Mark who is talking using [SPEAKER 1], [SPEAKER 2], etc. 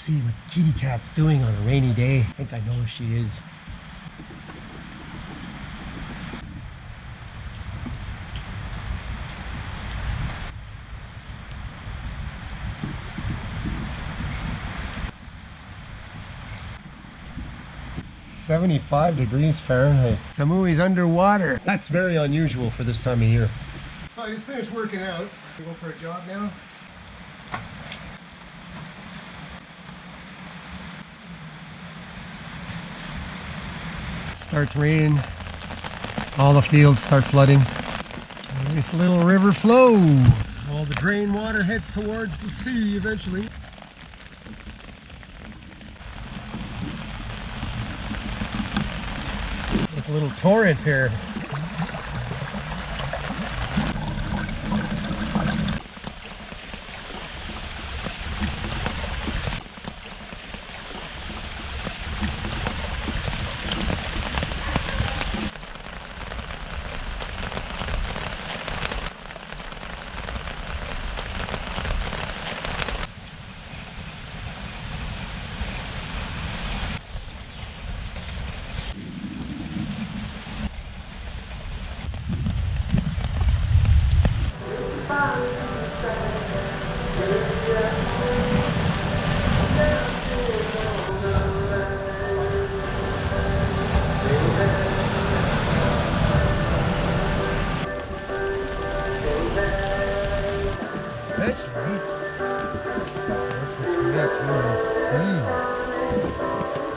[SPEAKER 1] see what Kitty Cat's doing on a rainy day. I think I know where she is. ,75°F. Samui's underwater. That's very unusual for this time of year. So I just finished working out. We go for a jog now. Starts raining. All the fields start flooding. Nice little river flow. All the drain water heads towards the sea eventually. Like a little torrent here. Eventually, once it's met, we will see.